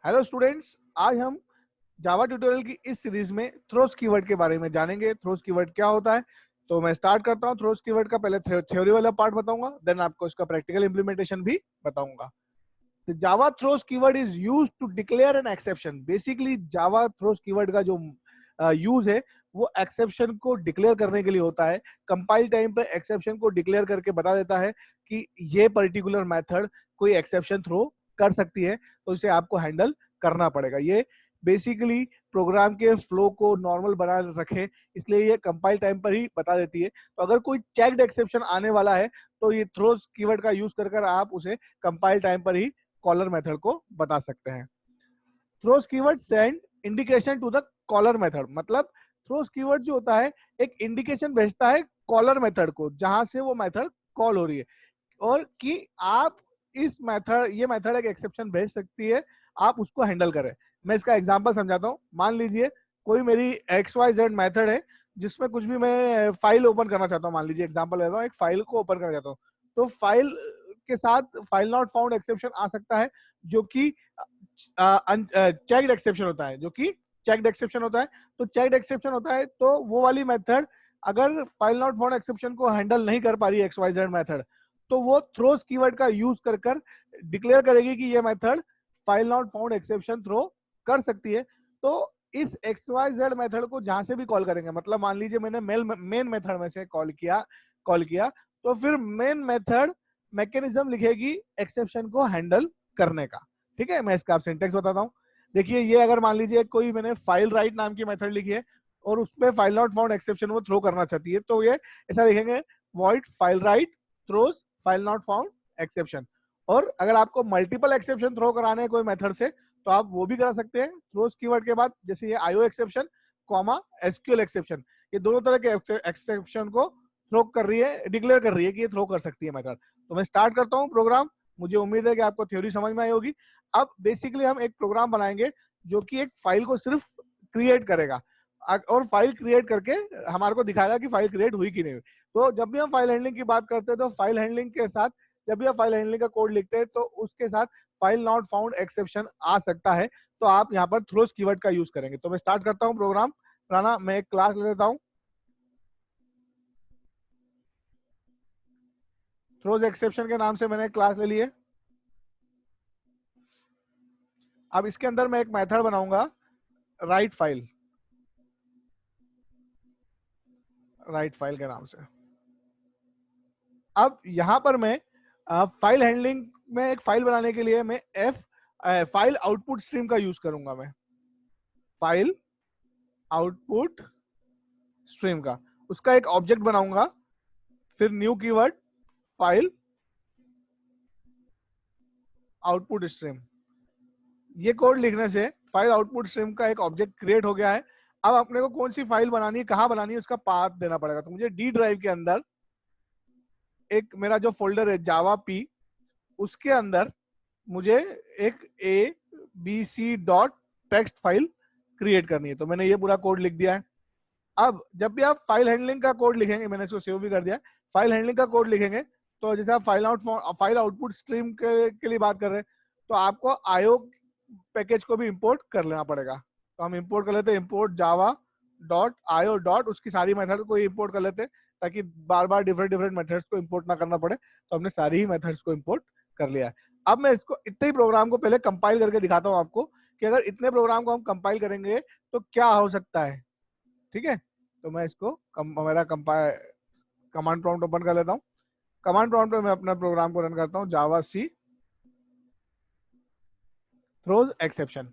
Hello students, आज हम जावा tutorial की इस सीरीज में थ्रोस कीवर्ड के बारे में जानेंगे। थ्रोस कीवर्ड क्या होता है, तो मैं स्टार्ट करता हूं। थ्रोस कीवर्ड का पहले थ्योरी वाला पार्ट बताऊंगा, देन आपको इसका प्रैक्टिकल इंप्लीमेंटेशन भी बताऊंगा। तो Java throws keyword is used to declare an exception. Basically Java throws keyword का जो यूज है वो एक्सेप्शन को डिक्लेयर करने के लिए होता है। कंपाइल टाइम पे एक्सेप्शन को डिक्लेयर करके बता देता है कि ये पर्टिकुलर मेथड कोई एक्सेप्शन थ्रो कर सकती है, तो इसे आपको हैंडल करना पड़ेगा। ये बेसिकली प्रोग्राम के फ्लो को नॉर्मल बना रखे, इसलिए ये कंपाइल टाइम पर ही बता देती है। तो अगर कोई चेक्ड एक्सेप्शन आने वाला है तो ये थ्रोस कीवर्ड का यूज कर आप उसे कंपाइल टाइम पर ही कॉलर मेथड को बता सकते हैं। Throws keyword send indication to the caller method, मतलब थ्रोस कीवर्ड जो होता है एक इंडिकेशन भेजता है कॉलर मेथड को, जहां से वो मेथड कॉल हो रही है, और कि आप इस मेथड, ये मेथड एक एक्सेप्शन भेज सकती है, आप उसको हैंडल करें। मैं इसका एग्जांपल समझाता हूँ। मान लीजिए कोई मेरी XYZ मेथड है जिसमें कुछ भी मैं फाइल ओपन करना चाहता हूँ। मान लीजिए एग्जांपल लेता हूँ, एक फाइल को ओपन करना चाहता हूँ, तो फाइल के साथ फाइल नॉट फाउंड एक्सेप्शन आ सकता है, जो कि चेक्ड एक्सेप्शन होता है, जो कि चेक्ड एक्सेप्शन होता है। तो चेक्ड एक्सेप्शन होता है तो वो वाली मेथड अगर फाइल नॉट फाउंड एक्सेप्शन को हैंडल नहीं कर पा रही XYZ मेथड, तो वो थ्रोस कीवर्ड का यूज कर डिक्लेयर करेगी कि ये method file not found exception throw कर सकती है। तो इस XYZ मेथड को जहां से भी कॉल करेंगे, मतलब मान लीजिए मैंने मेन मेथड में से कॉल किया, तो फिर मेन मेथड मैकेनिज्म लिखेगी एक्सेप्शन को हैंडल करने का। ठीक है, मैं इसका आप सिंटेक्स बताता हूँ। देखिए, ये अगर मान लीजिए कोई मैंने फाइल राइट नाम की मेथड लिखी है और उस पर फाइल नॉट फाउंड एक्सेप्शन वो थ्रो करना चाहती है, तो ये ऐसा लिखेंगे, void file write throws file not found exception. और अगर आपको मल्टीपल एक्सेप्शन थ्रो कराने हैं कोई मेथड से, तो आप वो भी करा सकते हैं थ्रोस कीवर्ड के बाद, जैसे ये IO exception comma SQL exception, ये दोनों तरह के एक्सेप्शन को थ्रो कर रही है, डिक्लेयर कर रही है कि ये थ्रो कर सकती है मेथड। तो मैं स्टार्ट करता हूँ प्रोग्राम। मुझे उम्मीद है कि आपको थ्योरी समझ में आई होगी। अब बेसिकली हम एक प्रोग्राम बनाएंगे जो कि एक फाइल को सिर्फ क्रिएट करेगा, और फाइल क्रिएट करके हमारे को दिखाएगा कि फाइल क्रिएट हुई कि नहीं हुई। तो जब भी हम फाइल हैंडलिंग की बात करते हैं, तो फाइल हैंडलिंग के साथ जब भी आप फाइल हैंडलिंग का कोड लिखते हैं, तो उसके साथ फाइल नॉट फाउंड एक्सेप्शन आ सकता है। तो आप यहाँ पर थ्रोस कीवर्ड का यूज करेंगे। तो मैं स्टार्ट करता हूँ प्रोग्राम बनाना। मैं एक क्लास ले लेता हूँ, थ्रोस एक्सेप्शन के नाम से मैंने एक क्लास ले ली है। अब इसके अंदर मैं एक मेथड बनाऊंगा, राइट फाइल, राइट फाइल के नाम से। अब यहां पर मैं फाइल हैंडलिंग में एक फाइल बनाने के लिए मैं फाइल आउटपुट स्ट्रीम का यूज करूंगा। मैं फाइल आउटपुट स्ट्रीम का उसका एक ऑब्जेक्ट बनाऊंगा, फिर new keyword file output stream. ये कोड लिखने से फाइल आउटपुट स्ट्रीम का एक ऑब्जेक्ट क्रिएट हो गया है। अब अपने को कौन सी फाइल बनानी है, कहां बनानी है, उसका पाथ देना पड़ेगा। तो मुझे डी ड्राइव के अंदर एक मेरा जो फोल्डर है जावा पी, उसके अंदर मुझे एक ABC.txt फाइल क्रिएट करनी है। तो मैंने ये पूरा कोड लिख दिया है। अब जब भी आप फाइल हैंडलिंग का कोड लिखेंगे, मैंने इसको सेव भी कर दिया, फाइल हैंडलिंग का कोड लिखेंगे, तो जैसे आप फाइल आउटपुट स्ट्रीम के लिए बात कर रहे हैं, तो आपको IO पैकेज को भी इंपोर्ट कर लेना पड़ेगा। तो हम इंपोर्ट कर लेते हैं, import Java dot IO dot, उसकी सारी मेथड को इंपोर्ट कर लेते हैं, ताकि बार बार डिफरेंट डिफरेंट मेथड्स को इंपोर्ट ना करना पड़े। तो हमने सारी ही मेथड्स को इंपोर्ट कर लिया है। अब मैं इसको इतने ही प्रोग्राम को पहले कंपाइल करके दिखाता हूँ आपको, कि अगर इतने प्रोग्राम को हम कंपाइल करेंगे तो क्या हो सकता है। ठीक है, तो मैं इसको मेरा कमांड प्रॉम्प्ट ओपन कर लेता हूँ। कमांड प्रॉम्प्ट में मैं अपना प्रोग्राम को रन करता हूँ, जावा सी थ्रोज एक्सेप्शन।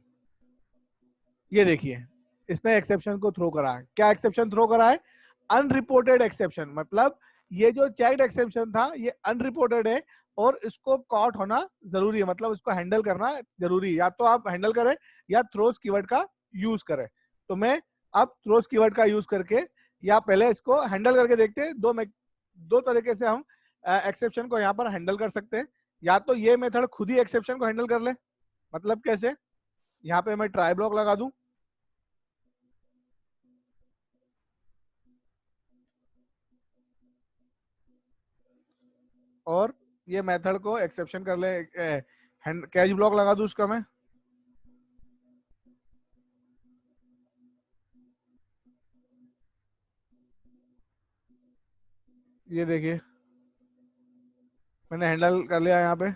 ये देखिए, इसने एक्सेप्शन को थ्रो करा है। क्या एक्सेप्शन थ्रो करा है? अनरिपोर्टेड एक्सेप्शन, मतलब ये जो चेक्ड एक्सेप्शन था ये अनरिपोर्टेड है, और इसको कॉट होना जरूरी है, मतलब इसको हैंडल करना जरूरी है। या तो आप हैंडल करें या थ्रोस कीवर्ड का यूज करें। तो मैं अब थ्रोस कीवर्ड का यूज करके, या पहले इसको हैंडल करके देखते हैं। दो तरीके से हम एक्सेप्शन को यहाँ पर हैंडल कर सकते हैं। या तो ये मेथड खुद ही एक्सेप्शन को हैंडल कर ले, मतलब कैसे, यहाँ पे मैं ट्राई ब्लॉक लगा दूं, और ये मेथड को एक्सेप्शन कर ले, कैच ब्लॉक लगा दूं उसका मैं, ये देखिए मैंने हैंडल कर लिया यहाँ पे,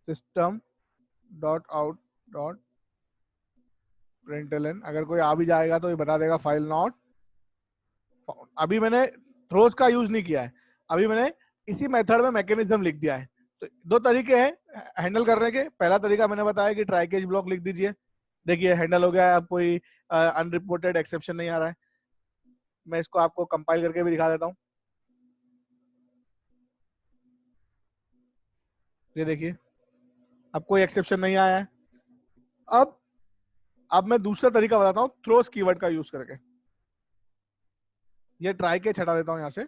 system dot out dot println. अगर कोई आ भी जाएगा तो ये बता देगा फाइल नॉट फाउंड। अभी मैंने थ्रोज का यूज नहीं किया है, अभी मैंने इसी मेथड में मैकेनिज्म लिख दिया है। तो दो तरीके हैं हैंडल करने के। पहला तरीका मैंने बताया कि ट्राई कैच ब्लॉक लिख दीजिए, देखिए हैंडल हो गया है, अब कोई अनरिपोर्टेड एक्सेप्शन नहीं आ रहा है। मैं इसको आपको कंपाइल करके भी दिखा देता हूँ। ये देखिए अब कोई एक्सेप्शन नहीं आया है। अब मैं दूसरा तरीका बताता हूँ थ्रोस कीवर्ड का यूज करके। ये ट्राई कैच हटा देता हूँ यहाँ से।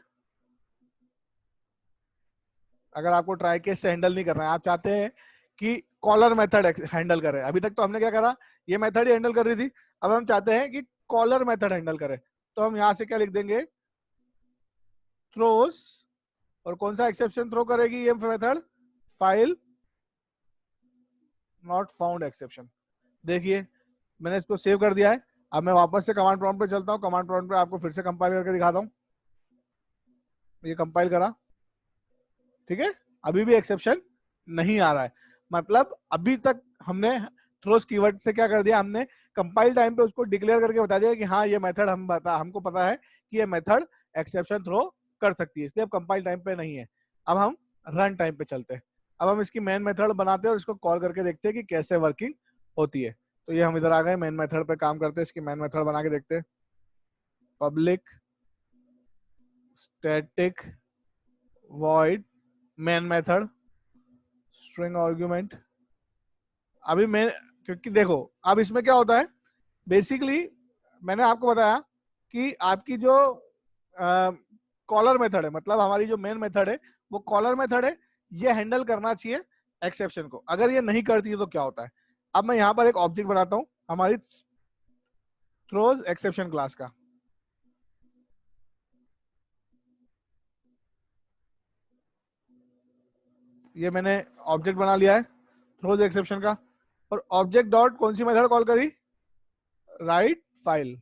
अगर आपको ट्राई केस से हैंडल नहीं करना है, आप चाहते हैं कि कॉलर मेथड हैंडल करे, अभी तक तो हमने क्या करा, ये मेथड ही हैंडल कर रही थी, अब हम चाहते हैं कि कॉलर मेथड हैंडल करे, तो हम यहां से क्या लिख देंगे, थ्रोस, और कौन सा एक्सेप्शन थ्रो करेगी ये method, file not found exception. देखिए मैंने इसको सेव कर दिया है। अब मैं वापस से कमांड प्रॉम्प्ट पे चलता हूँ, कमांड प्रॉम्प्ट पे आपको फिर से कंपाइल करके दिखाता हूँ। ये कंपाइल करा, ठीक है, अभी भी एक्सेप्शन नहीं आ रहा है। मतलब अभी तक हमने थ्रोस कीवर्ड से क्या कर दिया, हमने कंपाइल टाइम पे उसको डिक्लेयर करके बता दिया कि हाँ ये मेथड हमको पता है कि ये मेथड एक्सेप्शन थ्रो कर सकती है, इसलिए अब कंपाइल टाइम पे नहीं है। अब हम रन टाइम पे चलते हैं। अब हम इसकी मेन मेथड बनाते हैं और इसको कॉल करके देखते हैं कि कैसे वर्किंग होती है। तो ये हम इधर आ गए, मेन मेथड पे काम करते हैं, इसकी मेन मेथड बना के देखते हैं। Public static void main method string argument. अभी मैं, क्योंकि देखो अब इसमें क्या होता है, बेसिकली मैंने आपको बताया कि आपकी जो कॉलर मेथड है, मतलब हमारी जो मेन मेथड है वो कॉलर मेथड है, ये हैंडल करना चाहिए एक्सेप्शन को। अगर ये नहीं करती है तो क्या होता है, अब मैं यहाँ पर एक ऑब्जेक्ट बनाता हूँ हमारी थ्रोज एक्सेप्शन क्लास का। ये मैंने ऑब्जेक्ट बना लिया है थ्रोज एक्सेप्शन का, और ऑब्जेक्ट डॉट कौन सी मेथड कॉल करी, राइट फाइल।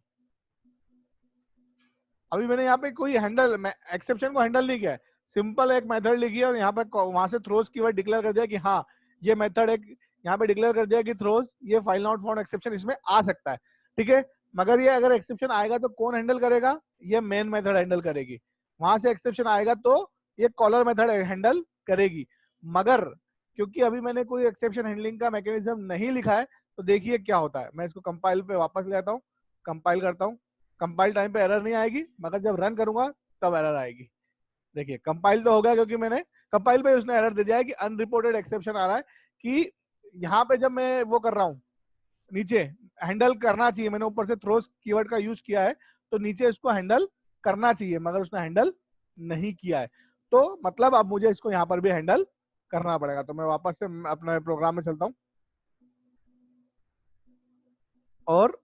अभी मैंने यहाँ पे कोई हैंडल एक्सेप्शन को हैंडल नहीं किया है, सिंपल एक मेथड लिखी है और यहाँ पे वहां से थ्रोज कीवर्ड डिक्लेयर कर दिया कि हाँ ये मेथड एक, यहाँ पे डिक्लेयर कर दिया कि थ्रोज ये फाइल नॉट फाउंड एक्सेप्शन इसमें आ सकता है, ठीक है। मगर ये अगर एक्सेप्शन आएगा तो कौन हैंडल करेगा, ये मेन मेथड हैंडल करेगी। वहां से एक्सेप्शन आएगा तो ये कॉलर मेथड हैंडल करेगी। मगर क्योंकि अभी मैंने कोई एक्सेप्शन हैंडलिंग का मैकेनिज्म नहीं लिखा है, तो देखिए क्या होता है। मैं इसको कंपाइल पे वापस ले आता हूँ, कंपाइल करता हूँ। कंपाइल टाइम पे एरर नहीं आएगी, मगर जब रन करूंगा तब एरर आएगी। देखिए कंपाइल तो हो गया, क्योंकि मैंने कंपाइल पे उसने एरर दे दिया है कि अनरिपोर्टेड एक्सेप्शन आ रहा है, कि यहाँ पे जब मैं वो कर रहा हूँ, नीचे हैंडल करना चाहिए, मैंने ऊपर से थ्रोस कीवर्ड का यूज किया है तो नीचे इसको हैंडल करना चाहिए, मगर उसने हैंडल नहीं किया है। तो मतलब अब मुझे इसको यहाँ पर भी हैंडल करना पड़ेगा। तो मैं वापस से अपने प्रोग्राम में चलता हूँ और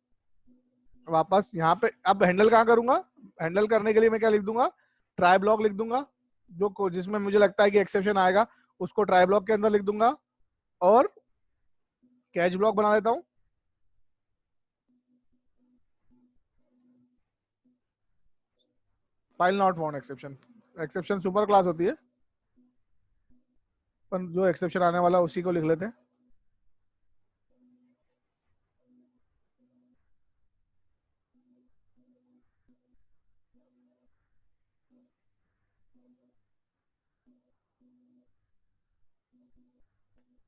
वापस यहाँ पे अब हैंडल कहाँ करूंगा, हैंडल करने के लिए मैं क्या लिख दूंगा, ट्राई ब्लॉक लिख दूंगा, जो जिसमें मुझे लगता है कि एक्सेप्शन आएगा उसको ट्राई ब्लॉक के अंदर लिख दूंगा, और कैच ब्लॉक बना लेता हूँ। File not found exception, exception super class होती है, पर जो एक्सेप्शन आने वाला उसी को लिख लेते हैं।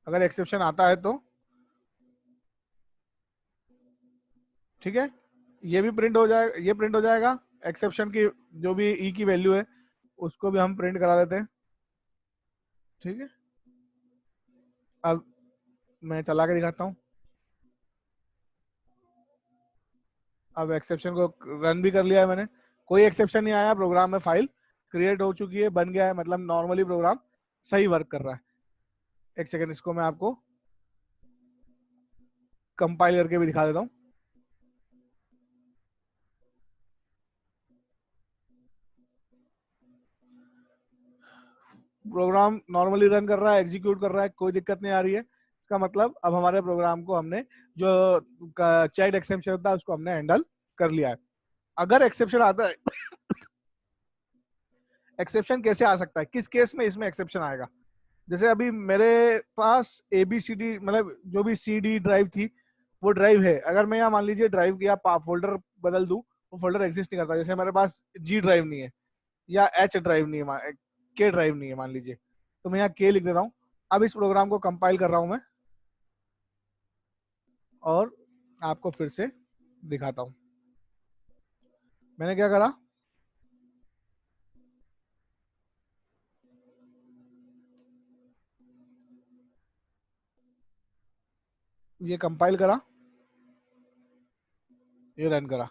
अगर एक्सेप्शन आता है तो ठीक है, ये भी प्रिंट हो जाएगा, ये प्रिंट हो जाएगा। एक्सेप्शन की जो भी ई की वैल्यू है उसको भी हम प्रिंट करा देते हैं, ठीक है। अब मैं चला के दिखाता हूँ। अब एक्सेप्शन को रन भी कर लिया है मैंने, कोई एक्सेप्शन नहीं आया, प्रोग्राम में फाइल क्रिएट हो चुकी है, बन गया है, मतलब नॉर्मली प्रोग्राम सही वर्क कर रहा है। एक सेकंड, इसको मैं आपको कंपाइल करके भी दिखा देता हूँ। प्रोग्राम नॉर्मली रन कर रहा है, एग्जीक्यूट कर रहा है, कोई दिक्कत नहीं आ रही है। इसका मतलब अब हमारे प्रोग्राम को हमने जो चेक एक्सेप्शन था उसको हमने हैंडल कर लिया है। अगर एक्सेप्शन आता है एक्सेप्शन कैसे आ सकता है, किस केस में इसमें एक्सेप्शन आएगा। जैसे अभी मेरे पास ABCD मतलब जो भी CD ड्राइव थी वो ड्राइव है, अगर मैं यहाँ मान लीजिए ड्राइव की फोल्डर बदल दूं, वो फोल्डर एग्जिस्ट नहीं करता। जैसे मेरे पास G ड्राइव नहीं है या H ड्राइव नहीं है, K ड्राइव नहीं है मान लीजिए, तो मैं यहाँ K लिख देता हूँ। अब इस प्रोग्राम को कंपाइल कर रहा हूँ मैं और आपको फिर से दिखाता हूँ। मैंने क्या करा, ये कंपाइल करा, ये रन करा।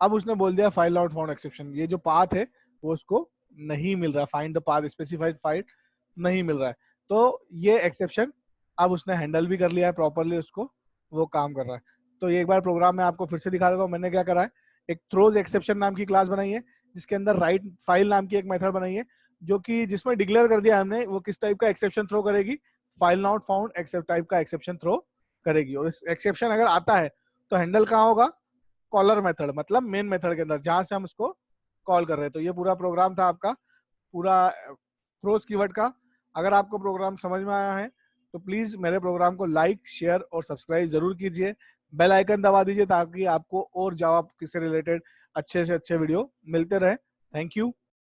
अब उसने बोल दिया फाइल नॉट फाउंड एक्सेप्शन, ये जो पाथ है वो उसको नहीं मिल रहा, find the path specified file नहीं मिल रहा है। तो ये एक्सेप्शन अब उसने हैंडल भी कर लिया है प्रॉपरली, उसको वो काम कर रहा है। तो ये एक बार प्रोग्राम में आपको फिर से दिखा देता हूँ। मैंने क्या करा है, एक थ्रोज एक्सेप्शन नाम की क्लास बनाई है, जिसके अंदर राइट फाइल नाम की एक मेथड बनाई है, जो कि जिसमें डिक्लेयर कर दिया हमने वो किस टाइप का एक्सेप्शन थ्रो करेगी, file not found except type का एक्सेप्शन थ्रो करेगी। और इस एक्सेप्शन अगर आता है तो हैंडल कहाँ होगा, कॉलर मेथड, मतलब मेन मेथड के अंदर जहां से हम उसको कॉल कर रहे हैं। तो ये पूरा प्रोग्राम था आपका, पूरा थ्रोज कीवर्ड का। अगर आपको प्रोग्राम समझ में आया है तो प्लीज मेरे प्रोग्राम को लाइक, शेयर और सब्सक्राइब जरूर कीजिए। बेल आइकन दबा दीजिए ताकि आपको और जावा से रिलेटेड अच्छे से अच्छे वीडियो मिलते रहे। Thank you.